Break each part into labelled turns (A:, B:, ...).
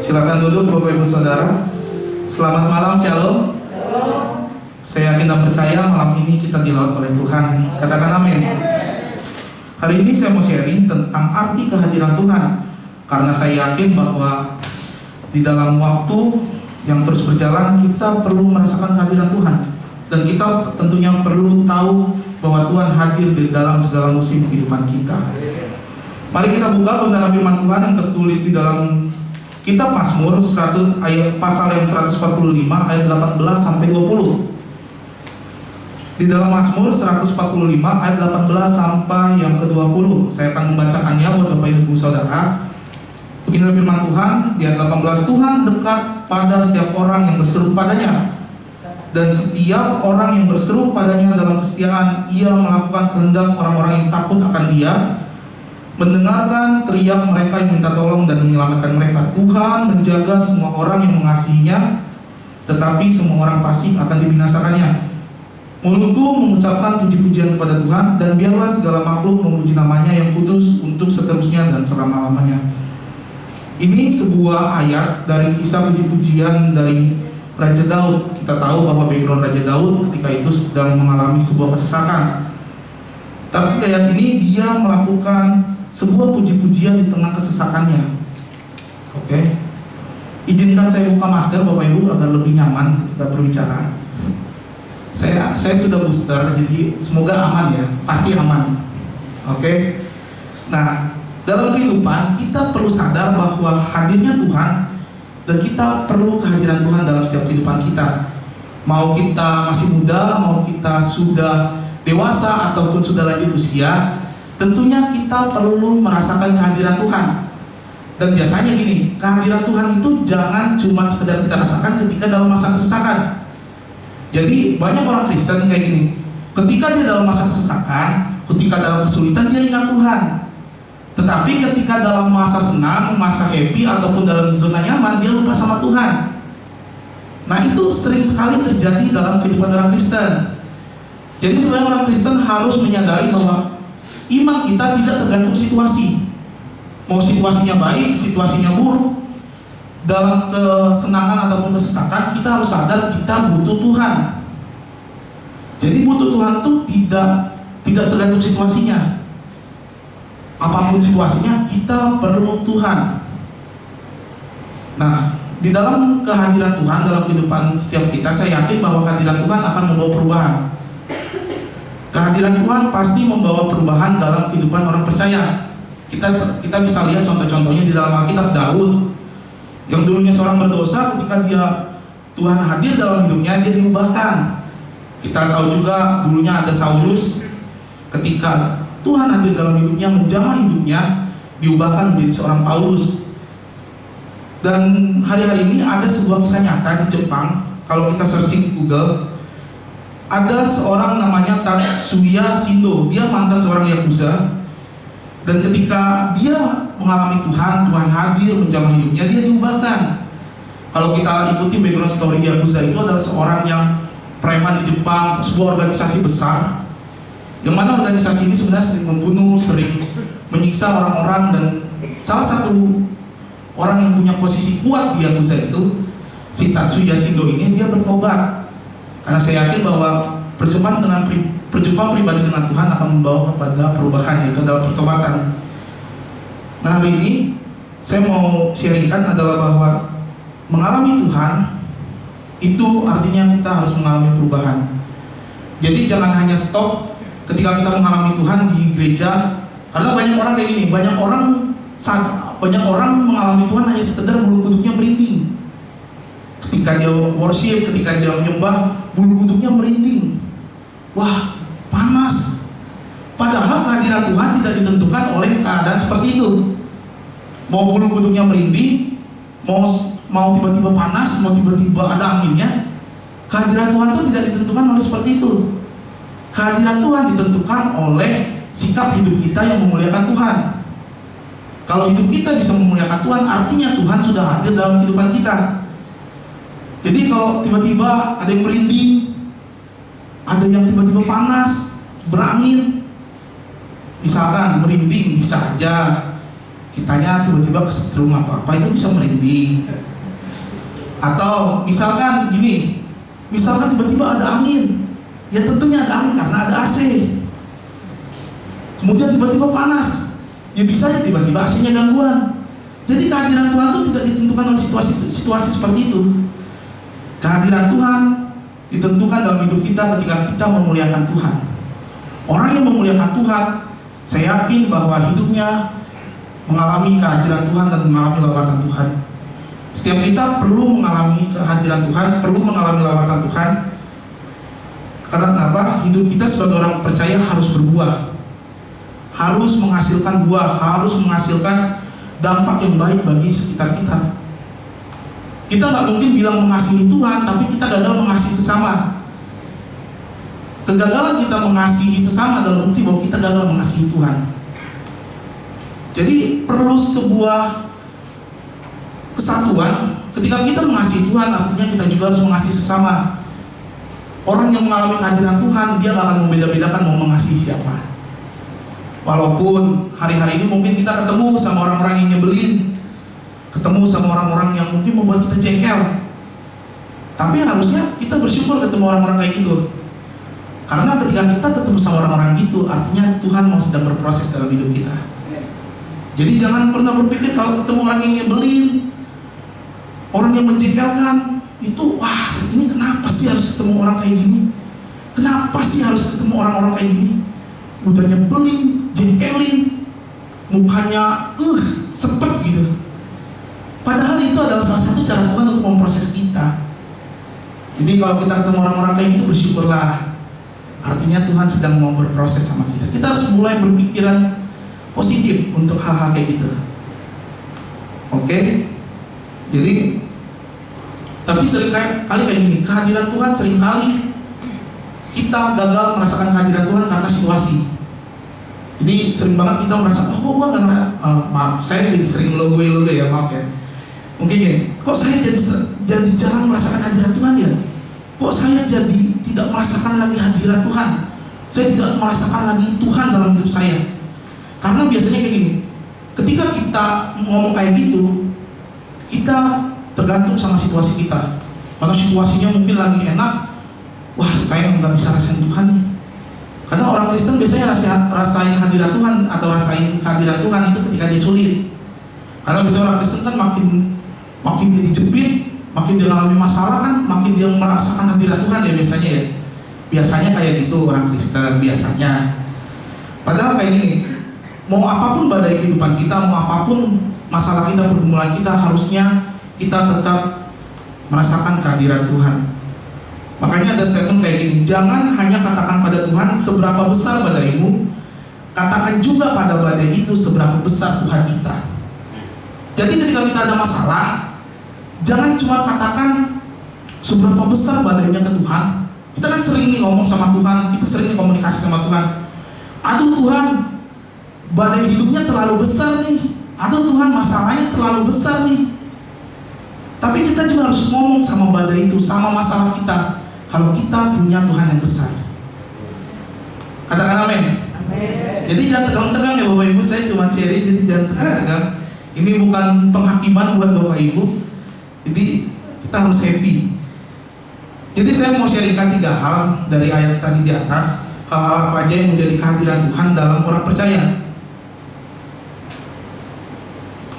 A: Silakan duduk Bapak Ibu Saudara. Selamat malam, Shalom. Saya yakin dan percaya malam ini kita dilaut oleh Tuhan. Katakan amin. Hari ini saya mau sharing tentang arti kehadiran Tuhan. Karena saya yakin bahwa di dalam waktu yang terus berjalan kita perlu merasakan kehadiran Tuhan. Dan kita tentunya perlu tahu bahwa Tuhan hadir di dalam segala musim kehidupan kita. Mari kita buka kebenaran firman Tuhan yang tertulis di dalam kitab Mazmur pasal yang 145 ayat 18 sampai 20. Di dalam Mazmur 145 ayat 18 sampai yang ke-20. Saya akan membacakannya buat Bapak Ibu Saudara. Beginilah firman Tuhan di ayat 18. Tuhan dekat pada setiap orang yang berseru padanya, dan setiap orang yang berseru padanya dalam kesetiaan. Ia melakukan kehendak orang-orang yang takut akan Dia, mendengarkan teriak mereka yang minta tolong dan menyelamatkan mereka. Tuhan menjaga semua orang yang mengasihinya, tetapi semua orang fasik akan dibinasakannya. Mulutku mengucapkan puji-pujian kepada Tuhan, dan biarlah segala makhluk memuji namanya yang kudus untuk seterusnya dan selama-lamanya. Ini sebuah ayat dari kisah puji-pujian dari Raja Daud. Kita tahu bahwa background Raja Daud ketika itu sedang mengalami sebuah kesesakan. Tapi ayat ini dia melakukan sebuah puji-pujian di tengah kesesakannya. Oke. Izinkan saya buka masker Bapak Ibu agar lebih nyaman ketika berbicara. Saya sudah booster, jadi semoga aman ya, pasti aman. Oke. Nah, dalam kehidupan kita perlu sadar bahwa hadirnya Tuhan, dan kita perlu kehadiran Tuhan dalam setiap kehidupan kita. Mau kita masih muda, mau kita sudah dewasa ataupun sudah lanjut usia, tentunya kita perlu merasakan kehadiran Tuhan. Dan biasanya gini, kehadiran Tuhan itu jangan cuma sekedar kita rasakan ketika dalam masa kesesakan. Jadi banyak orang Kristen kayak gini, ketika dia dalam masa kesesakan, ketika dalam kesulitan dia ingat Tuhan. Tetapi ketika dalam masa senang, masa happy ataupun dalam zona nyaman, dia lupa sama Tuhan. Nah, itu sering sekali terjadi dalam kehidupan orang Kristen. Jadi sebenarnya orang Kristen harus menyadari bahwa iman kita tidak tergantung situasi. Mau situasinya baik, situasinya buruk, dalam kesenangan ataupun kesesakan, kita harus sadar kita butuh Tuhan. Jadi butuh Tuhan itu tidak tergantung situasinya. Apapun situasinya, kita perlu Tuhan. Nah, di dalam kehadiran Tuhan dalam kehidupan setiap kita, saya yakin bahwa kehadiran Tuhan akan membawa perubahan. Kehadiran Tuhan pasti membawa perubahan dalam kehidupan orang percaya. Kita bisa lihat contoh-contohnya di dalam Alkitab. Daud yang dulunya seorang berdosa, ketika Tuhan hadir dalam hidupnya, dia diubahkan. Kita tahu juga dulunya ada Saulus, ketika Tuhan hadir dalam hidupnya, menjamah hidupnya, diubahkan menjadi seorang Paulus. Dan hari-hari ini ada sebuah kisah nyata di Jepang. Kalau kita searching di Google, ada seorang namanya Tatsuya Shindo. Dia mantan seorang Yakuza. Dan ketika dia mengalami Tuhan hadir menjamah hidupnya, dia diubahkan. Kalau kita ikuti background story Yakuza, itu adalah seorang yang preman di Jepang, sebuah organisasi besar, yang mana organisasi ini sebenarnya sering membunuh, sering menyiksa orang-orang. Dan salah satu orang yang punya posisi kuat di Yakuza itu, si Tatsuya Shindo ini, dia bertobat. Karena saya yakin bahwa perjumpaan pribadi dengan Tuhan akan membawa kepada perubahan, yaitu adalah pertobatan. Nah, hari ini saya mau sharingkan adalah bahwa mengalami Tuhan itu artinya kita harus mengalami perubahan. Jadi jangan hanya stop ketika kita mengalami Tuhan di gereja. Karena banyak orang kayak gini, banyak orang mengalami Tuhan hanya sekedar bulu kuduknya merinding. Ketika dia worship, ketika dia menyembah, bulu kuduknya merinding. Wah, panas. Padahal kehadiran Tuhan tidak ditentukan oleh keadaan seperti itu. Mau bulu kuduknya merinding, mau tiba-tiba panas, mau tiba-tiba ada anginnya, kehadiran Tuhan itu tidak ditentukan oleh seperti itu. Kehadiran Tuhan ditentukan oleh sikap hidup kita yang memuliakan Tuhan. Kalau hidup kita bisa memuliakan Tuhan, artinya Tuhan sudah hadir dalam kehidupan kita. Jadi kalau tiba-tiba ada yang merinding, ada yang tiba-tiba panas, berangin, misalkan merinding, bisa aja kitanya tiba-tiba kesetrum atau apa, itu bisa merinding. Atau misalkan gini, misalkan tiba-tiba ada angin, ya tentunya ada angin karena ada AC. Kemudian tiba-tiba panas, ya bisa ya tiba-tiba AC-nya gangguan. Jadi kehadiran Tuhan itu tidak ditentukan oleh situasi seperti itu. Kehadiran Tuhan ditentukan dalam hidup kita ketika kita memuliakan Tuhan. Orang yang memuliakan Tuhan, saya yakin bahwa hidupnya mengalami kehadiran Tuhan dan mengalami lawatan Tuhan. Setiap kita perlu mengalami kehadiran Tuhan, perlu mengalami lawatan Tuhan. Karena kenapa? Hidup kita sebagai orang percaya harus berbuah, harus menghasilkan buah, harus menghasilkan dampak yang baik bagi sekitar kita. Kita nggak mungkin bilang mengasihi Tuhan, tapi kita gagal mengasihi sesama. Kegagalan kita mengasihi sesama adalah bukti bahwa kita gagal mengasihi Tuhan. Jadi perlu sebuah kesatuan. Ketika kita mengasihi Tuhan, artinya kita juga harus mengasihi sesama. Orang yang mengalami kehadiran Tuhan, dia gak akan membeda-bedakan mau mengasihi siapa. Walaupun hari-hari ini mungkin kita ketemu sama orang-orang yang nyebelin, ketemu sama orang-orang yang mungkin membuat kita jengkel, tapi harusnya kita bersyukur ketemu orang-orang kayak gitu. Karena ketika kita ketemu sama orang-orang gitu, artinya Tuhan mau sedang berproses dalam hidup kita. Jadi jangan pernah berpikir kalau ketemu orang yang nyebelin, orang yang menjengkelkan, itu wah ini kenapa sih harus ketemu orang kayak gini? Kenapa sih harus ketemu orang-orang kayak gini? Udah nyebelin, jengkelin, mukanya sepet gitu. Padahal itu adalah salah satu cara Tuhan untuk memproses kita. Jadi kalau kita ketemu orang-orang kayak gitu, bersyukurlah. Artinya Tuhan sedang mau berproses sama kita. Kita harus mulai berpikiran positif untuk hal-hal kayak gitu. Oke? Jadi, tapi seringkali kayak gini, kehadiran Tuhan seringkali kita gagal merasakan kehadiran Tuhan karena situasi. Jadi sering banget kita merasa, oh gua gak maaf, saya jadi sering logo ya, maaf ya. Mungkin gini, kok saya jadi jarang merasakan hadirat Tuhan ya? Kok saya jadi tidak merasakan lagi hadirat Tuhan? Saya tidak merasakan lagi Tuhan dalam hidup saya. Karena biasanya kayak gini, ketika kita ngomong kayak gitu, kita tergantung sama situasi kita. Karena situasinya mungkin lagi enak, wah saya nggak bisa rasain Tuhan nih. Karena orang Kristen biasanya rasain hadirat Tuhan atau rasain kehadiran Tuhan itu ketika dia sulit. Karena biasanya orang Kristen kan makin dia dijepit, makin dia mengalami masalah kan, makin dia merasakan hadirat Tuhan ya biasanya ya. Biasanya kayak gitu orang Kristen biasanya. Padahal kayak gini, mau apapun badai kehidupan kita, mau apapun masalah kita, pergumulan kita, harusnya kita tetap merasakan kehadiran Tuhan. Makanya ada statement kayak gini, jangan hanya katakan pada Tuhan seberapa besar badaimu, katakan juga pada badai itu seberapa besar Tuhan kita. Jadi ketika kita ada masalah, jangan cuma katakan seberapa besar badainya ke Tuhan. Kita kan sering nih ngomong sama Tuhan, kita sering nih komunikasi sama Tuhan. Aduh Tuhan, badai hidupnya terlalu besar nih. Aduh Tuhan, masalahnya terlalu besar nih. Tapi kita juga harus ngomong sama badai itu, sama masalah kita, kalau kita punya Tuhan yang besar. Katakan amin. Jadi jangan tegang-tegang ya Bapak Ibu, saya cuma sharing, jadi jangan tegang-tegang. Ini bukan penghakiman buat Bapak Ibu. Jadi kita harus happy. Jadi saya mau sharingkan 3 hal dari ayat tadi di atas. Hal-hal apa aja yang menjadi kehadiran Tuhan dalam orang percaya.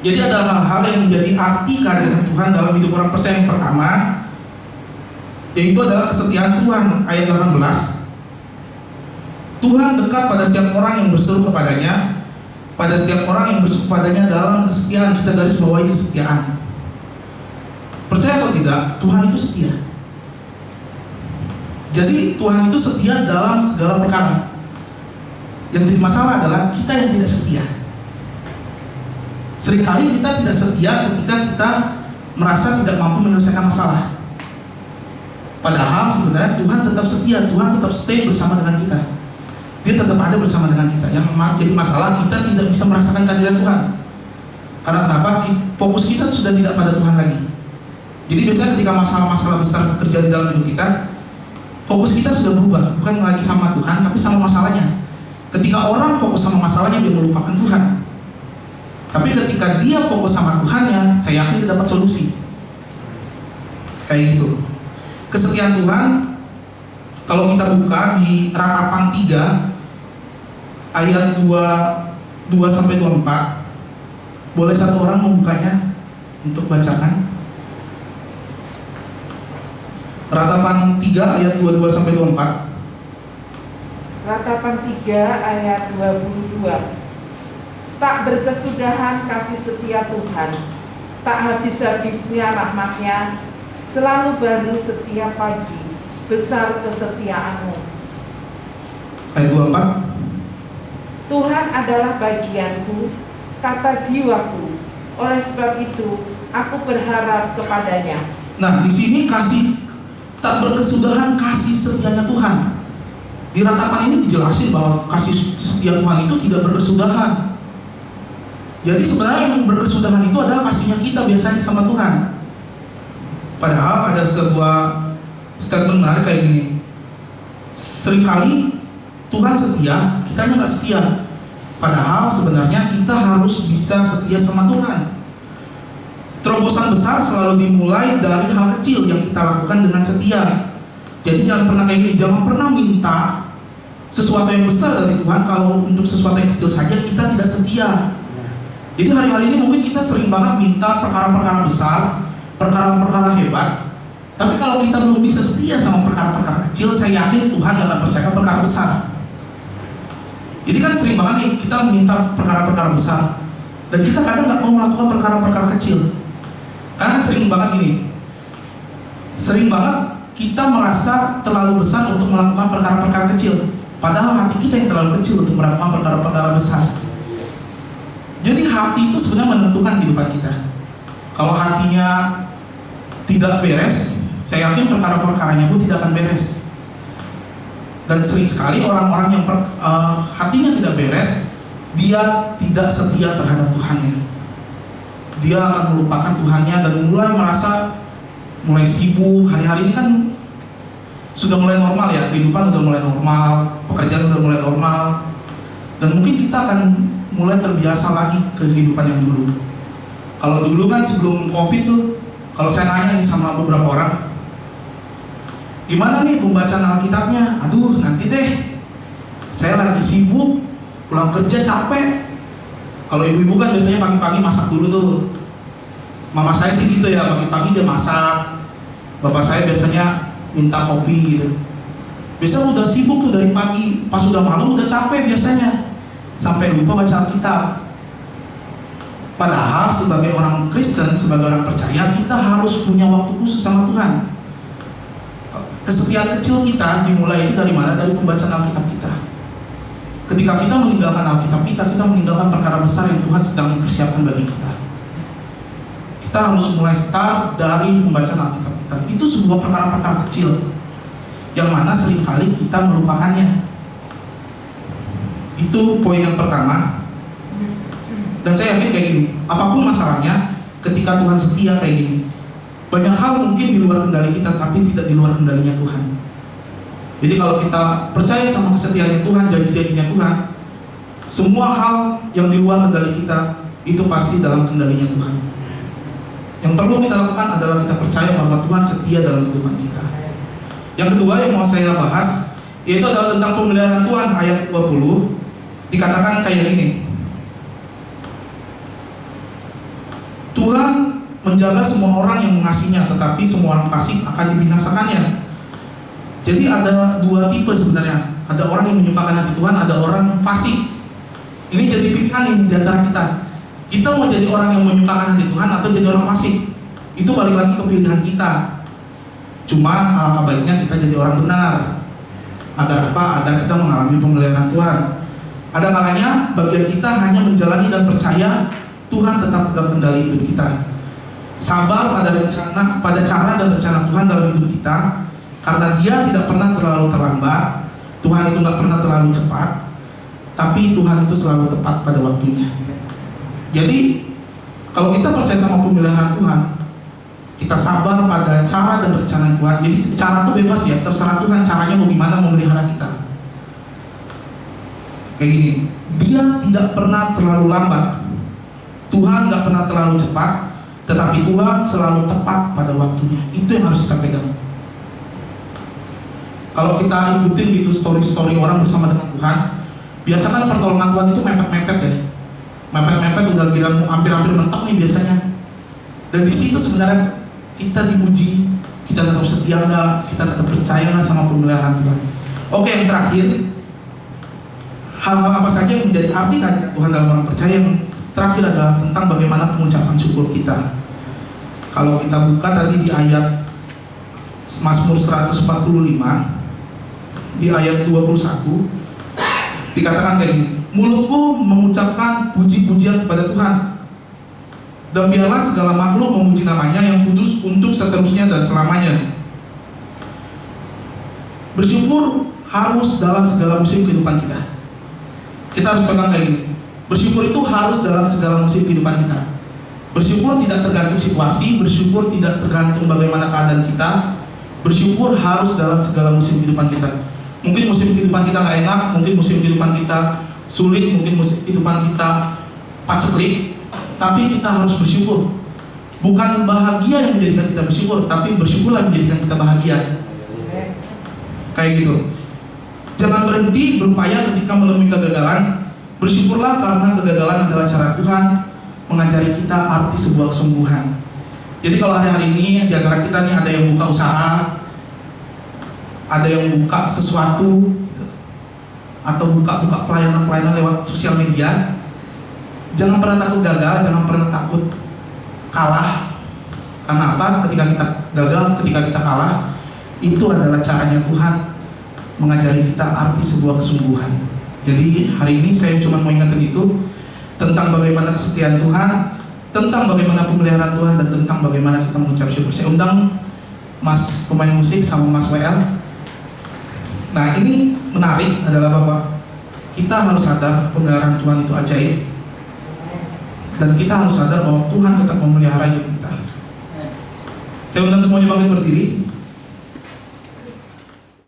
A: Jadi ada hal-hal yang menjadi arti kehadiran Tuhan dalam hidup orang percaya. Yang pertama, yaitu adalah kesetiaan Tuhan. Ayat 18, Tuhan dekat pada setiap orang yang berseru kepadanya. Pada setiap orang yang berseru kepadanya dalam kesetiaan. Kita garis bawahi kesetiaan. Percaya atau tidak, Tuhan itu setia. Jadi Tuhan itu setia dalam segala perkara. Yang jadi masalah adalah kita yang tidak setia. Seringkali kita tidak setia ketika kita merasa tidak mampu menyelesaikan masalah. Padahal sebenarnya Tuhan tetap setia, Tuhan tetap stay bersama dengan kita. Dia tetap ada bersama dengan kita. Yang jadi masalah, kita tidak bisa merasakan kehadiran Tuhan. Karena kenapa? Fokus kita sudah tidak pada Tuhan lagi. Jadi biasanya ketika masalah-masalah besar terjadi dalam hidup kita, fokus kita sudah berubah, bukan lagi sama Tuhan, tapi sama masalahnya. Ketika orang fokus sama masalahnya, dia melupakan Tuhan. Tapi ketika dia fokus sama Tuhannya, saya yakin dia dapat solusi. Kayak gitu. Kesetiaan Tuhan, kalau kita buka di Ratapan 3 ayat 2-24, boleh satu orang membukanya untuk bacakan? Ratapan 3 ayat 22-24.
B: Ratapan 3 ayat 22. Tak berkesudahan kasih setia Tuhan, tak habis-habisnya rahmat-Nya, selalu baru setiap pagi, besar kesetiaan-Mu.
A: Ayat 24.
B: Tuhan adalah bagianku, kata jiwaku. Oleh sebab itu, aku berharap kepadanya.
A: Nah, di sini kasih tak berkesudahan kasih setianya Tuhan. Di Ratapan ini dijelasin bahwa kasih setia Tuhan itu tidak berkesudahan. Jadi sebenarnya yang berkesudahan itu adalah kasihnya kita biasanya sama Tuhan. Padahal ada sebuah statement menarik kayak gini. Seringkali Tuhan setia, kitanya nggak setia. Padahal sebenarnya kita harus bisa setia sama Tuhan. Terobosan besar selalu dimulai dari hal kecil yang kita lakukan dengan setia. Jadi jangan pernah kayak gini, jangan pernah minta sesuatu yang besar dari Tuhan kalau untuk sesuatu yang kecil saja kita tidak setia. Jadi hari-hari ini mungkin kita sering banget minta perkara-perkara besar, perkara-perkara hebat. Tapi kalau kita belum bisa setia sama perkara-perkara kecil, saya yakin Tuhan gak akan percaya perkara besar. Jadi kan sering banget nih kita minta perkara-perkara besar, dan kita kadang gak mau melakukan perkara-perkara kecil. Karena sering banget gini, sering banget kita merasa terlalu besar untuk melakukan perkara-perkara kecil, padahal hati kita yang terlalu kecil untuk melakukan perkara-perkara besar. Jadi hati itu sebenarnya menentukan kehidupan kita. Kalau hatinya tidak beres, saya yakin perkara-perkaranya pun tidak akan beres. Dan sering sekali orang-orang yang hatinya tidak beres, dia tidak setia terhadap Tuhannya. Dia akan melupakan Tuhannya dan mulai sibuk. Hari-hari ini kan sudah mulai normal ya, kehidupan sudah mulai normal, pekerjaan sudah mulai normal, dan mungkin kita akan mulai terbiasa lagi ke kehidupan yang dulu. Kalau dulu kan sebelum COVID tuh, kalau saya nanya nih sama beberapa orang, gimana nih pembacaan Alkitabnya? Aduh, nanti deh, saya lagi sibuk, pulang kerja capek. Kalau ibu-ibu kan biasanya pagi-pagi masak dulu tuh. Mama saya sih gitu ya, pagi-pagi dia masak. Bapak saya biasanya minta kopi gitu. Biasanya udah sibuk tuh dari pagi, pas udah malam udah capek biasanya, sampai lupa baca Alkitab. Padahal sebagai orang Kristen, sebagai orang percaya, kita harus punya waktu khusus sama Tuhan. Kesetiaan kecil kita dimulai itu dari mana? Dari pembacaan Alkitab kita. Ketika kita meninggalkan Alkitab kita meninggalkan perkara besar yang Tuhan sedang mempersiapkan bagi kita. Kita harus mulai start dari pembacaan Alkitab kita. Itu sebuah perkara-perkara kecil yang mana seringkali kita melupakannya. Itu poin yang pertama. Dan saya yakin kayak gini, apapun masalahnya, ketika Tuhan setia kayak gini, banyak hal mungkin di luar kendali kita, tapi tidak di luar kendalinya Tuhan. Jadi kalau kita percaya sama kesetiaannya Tuhan, janji-janjinya Tuhan, semua hal yang di luar kendali kita itu pasti dalam kendalinya Tuhan. Yang perlu kita lakukan adalah kita percaya bahwa Tuhan setia dalam kehidupan kita. Yang kedua yang mau saya bahas, yaitu adalah tentang pemeliharaan Tuhan. Ayat 20 dikatakan kayak gini, Tuhan menjaga semua orang yang mengasihinya, tetapi semua orang fasik akan dibinasakannya. Jadi ada dua tipe sebenarnya. Ada orang yang menyukakan hati Tuhan, ada orang fasik. Ini jadi pilihan nih di antara kita. Kita mau jadi orang yang menyukakan hati Tuhan atau jadi orang fasik. Itu balik lagi ke pilihan kita. Cuma alangkah baiknya kita jadi orang benar. Agar apa? Agar kita mengalami pemeliharaan Tuhan. Ada kalanya bagian kita hanya menjalani dan percaya Tuhan tetap pegang kendali hidup kita. Sabar pada cara dan rencana Tuhan dalam hidup kita, karena Dia tidak pernah terlalu terlambat. Tuhan itu nggak pernah terlalu cepat, tapi Tuhan itu selalu tepat pada waktunya. Jadi kalau kita percaya sama pemeliharaan Tuhan, kita sabar pada cara dan rencana Tuhan. Jadi cara itu bebas ya, terserah Tuhan caranya mau gimana memelihara kita. Kayak gini, Dia tidak pernah terlalu lambat. Tuhan nggak pernah terlalu cepat, tetapi Tuhan selalu tepat pada waktunya. Itu yang harus kita pegang. Kalau kita ikutin gitu story-story orang bersama dengan Tuhan, biasanya kan pertolongan Tuhan itu mepet-mepet ya. Mepet-mepet udah bilang hampir-hampir mentok nih biasanya. Dan di situ sebenarnya kita diuji, kita tetap setia nggak, kita tetap percaya nggak sama pemeliharaan Tuhan. Oke, yang terakhir, hal-hal apa saja yang menjadi arti Tuhan dalam orang percaya. Yang terakhir adalah tentang bagaimana pengucapan syukur kita. Kalau kita buka tadi di ayat Mazmur 145, di ayat 21, dikatakan kayak gini, mulutku mengucapkan puji-pujian kepada Tuhan, dan biarlah segala makhluk memuji namanya yang kudus untuk seterusnya dan selamanya. Bersyukur harus dalam segala musim kehidupan kita. Kita harus pegang kayak gini, bersyukur itu harus dalam segala musim kehidupan kita. Bersyukur tidak tergantung situasi, bersyukur tidak tergantung bagaimana keadaan kita. Bersyukur harus dalam segala musim kehidupan kita. Mungkin musim kehidupan kita nggak enak, mungkin musim kehidupan kita sulit, mungkin musim kehidupan kita paceklik, tapi kita harus bersyukur. Bukan bahagia yang menjadikan kita bersyukur, tapi bersyukurlah yang menjadikan kita bahagia. Kayak gitu. Jangan berhenti berupaya ketika menemui kegagalan. Bersyukurlah karena kegagalan adalah cara Tuhan mengajari kita arti sebuah kesembuhan. Jadi kalau hari-hari ini di antara kita nih ada yang buka usaha, ada yang buka sesuatu gitu, atau buka pelayanan-pelayanan lewat sosial media, jangan pernah takut gagal, jangan pernah takut kalah. Karena apa? Ketika kita gagal, ketika kita kalah, itu adalah caranya Tuhan mengajari kita arti sebuah kesembuhan. Jadi hari ini saya cuma mau ingatkan itu, tentang bagaimana kesetiaan Tuhan, tentang bagaimana pemeliharaan Tuhan, dan tentang bagaimana kita mengucap syukur. Saya undang Mas pemain musik sama Mas WL. Nah, ini menarik adalah bahwa kita harus sadar pemeliharaan Tuhan itu ajaib, dan kita harus sadar bahwa Tuhan tetap memelihara hidup kita. Saya undang semuanya bangkit berdiri.